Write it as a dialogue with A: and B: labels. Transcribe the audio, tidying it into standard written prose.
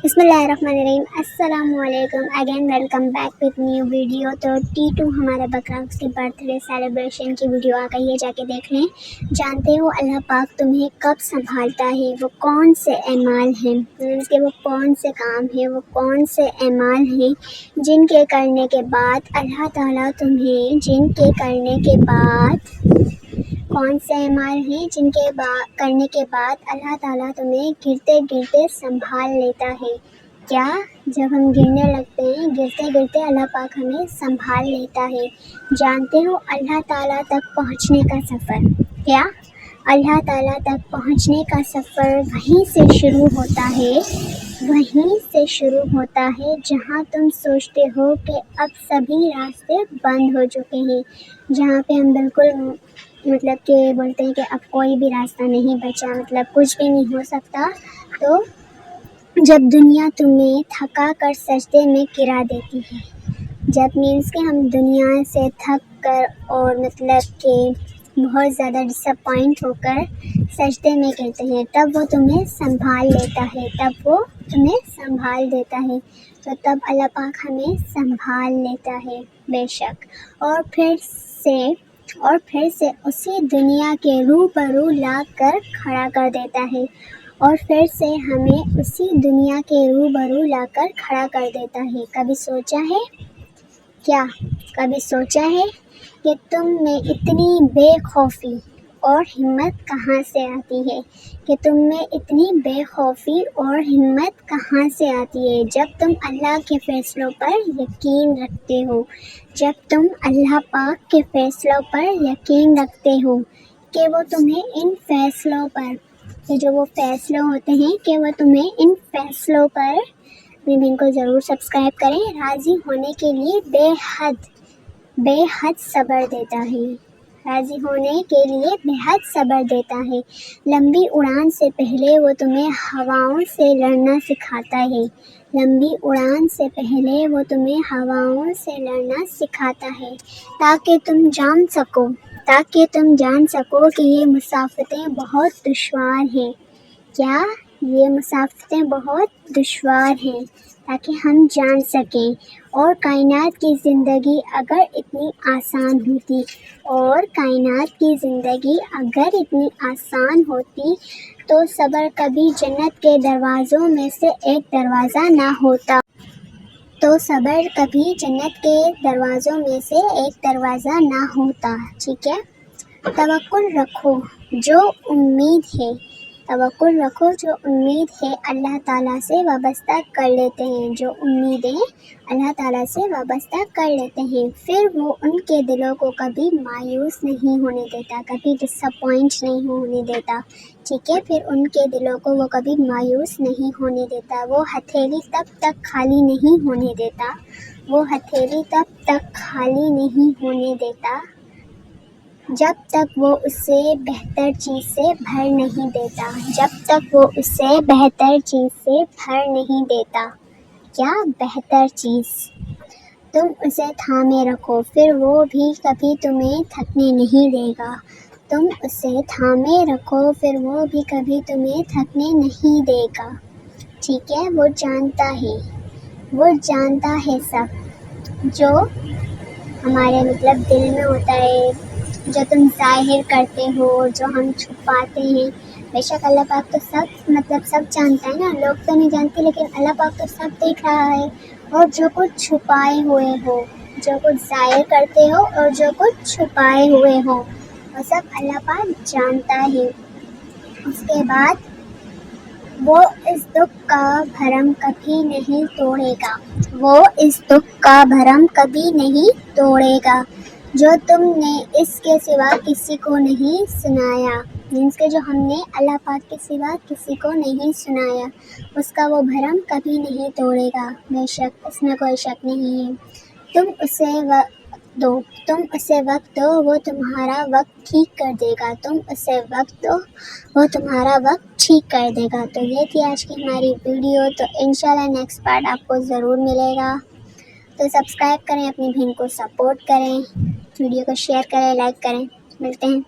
A: بسم اللہ الرحمن الرحیم. السلام علیکم. Again welcome back with new video. تو T2 ہمارے بکراس کی برتھ ڈے سیلیبریشن کی ویڈیو آ گئی ہے، جا کے دیکھ لیں. جانتے ہو اللہ پاک تمہیں کب سنبھالتا ہے، وہ کون سے اعمال ہیں، کہ وہ کون سے کام ہیں، وہ کون سے اعمال ہیں جن کے کرنے کے بعد اللہ تعالیٰ تمہیں کون سے اعمال ہیں جن کے کرنے کے بعد اللہ تعالیٰ تمہیں گرتے گرتے سنبھال لیتا ہے. کیا جب ہم گرنے لگتے ہیں، گرتے گرتے اللہ پاک ہمیں سنبھال لیتا ہے. جانتے ہو اللہ تعالیٰ تک پہنچنے کا سفر کیا؟ اللہ تعالیٰ تک پہنچنے کا سفر وہیں سے شروع ہوتا ہے جہاں تم سوچتے ہو کہ اب سبھی راستے بند ہو چکے ہیں، جہاں پہ ہم بالکل کہ بولتے ہیں کہ اب کوئی بھی راستہ نہیں بچا، کچھ بھی نہیں ہو سکتا. تو جب دنیا تمہیں تھکا کر سجدے میں گرا دیتی ہے، جب کہ ہم دنیا سے تھک کر اور کہ بہت زیادہ ڈس اپوائنٹ ہو کر سجدے میں گرتے ہیں، تب وہ تمہیں سنبھال دیتا ہے. تو تب اللہ پاک ہمیں سنبھال لیتا ہے بے شک، اور پھر سے اسی دنیا کے روبرو لا کر کھڑا کر دیتا ہے، اور پھر سے ہمیں اسی دنیا کے روبرو لا کر کھڑا کر دیتا ہے. کبھی سوچا ہے کہ تم میں اتنی بے خوفی اور ہمت کہاں سے آتی ہے، جب تم اللہ کے فیصلوں پر یقین رکھتے ہو، جب تم اللہ پاک کے فیصلوں پر یقین رکھتے ہو کہ وہ تمہیں ان فیصلوں پر، کہ جو وہ فیصلے ہوتے ہیں کہ وہ تمہیں ان فیصلوں پر، بہن کو ضرور سبسکرائب کریں، راضی ہونے کے لیے بے حد صبر دیتا ہے. لمبی اڑان سے پہلے وہ تمہیں ہواؤں سے لڑنا سکھاتا ہے، تاکہ تم جان سکو کہ یہ مسافتیں بہت دشوار ہیں. کیا یہ مسافتیں بہت دشوار ہیں؟ تاکہ ہم جان سکیں. اور کائنات کی زندگی اگر اتنی آسان ہوتی تو صبر کبھی جنت کے دروازوں میں سے ایک دروازہ نہ ہوتا. ٹھیک ہے. توکل رکھو جو امید ہے اللہ تعالیٰ سے وابستہ کر لیتے ہیں، پھر وہ ان کے دلوں کو کبھی مایوس نہیں ہونے دیتا، کبھی ڈس اپوائنٹ نہیں ہونے دیتا. ٹھیک ہے. پھر ان کے دلوں کو وہ کبھی مایوس نہیں ہونے دیتا. وہ ہتھیلی تب تک خالی نہیں ہونے دیتا جب تک وہ اسے بہتر چیز سے بھر نہیں دیتا. کیا بہتر چیز؟ تم اسے تھامے رکھو، پھر وہ بھی کبھی تمہیں تھکنے نہیں دے گا. ٹھیک ہے. وہ جانتا ہے سب جو ہمارے دل میں ہوتا ہے، جو تم ظاہر کرتے ہو، جو ہم چھپاتے ہیں. بے شک اللہ پاک تو سب جانتا ہے نا. لوگ تو نہیں جانتے، لیکن اللہ پاک تو سب دیکھ رہا ہے. اور جو کچھ چھپائے ہوئے ہو، جو کچھ ظاہر کرتے ہو اور جو کچھ چھپائے ہوئے ہو، وہ سب اللہ پاک جانتا ہے. اس کے بعد وہ اس دکھ کا بھرم کبھی نہیں توڑے گا جو تم نے اس کے سوا کسی کو نہیں سنایا. کہ جو ہم نے اللہ پاک کے سوا کسی کو نہیں سنایا، اس کا وہ بھرم کبھی نہیں توڑے گا. بے شک اس میں کوئی شک نہیں ہے. تم اسے وقت دو، وہ تمہارا وقت ٹھیک کر دے گا. تو یہ تھی آج کی ہماری ویڈیو. تو انشاءاللہ نیکسٹ پارٹ آپ کو ضرور ملے گا. تو سبسکرائب کریں، اپنی بہن کو سپورٹ کریں، ویڈیو کو شیئر کریں، لائک کریں. ملتے ہیں.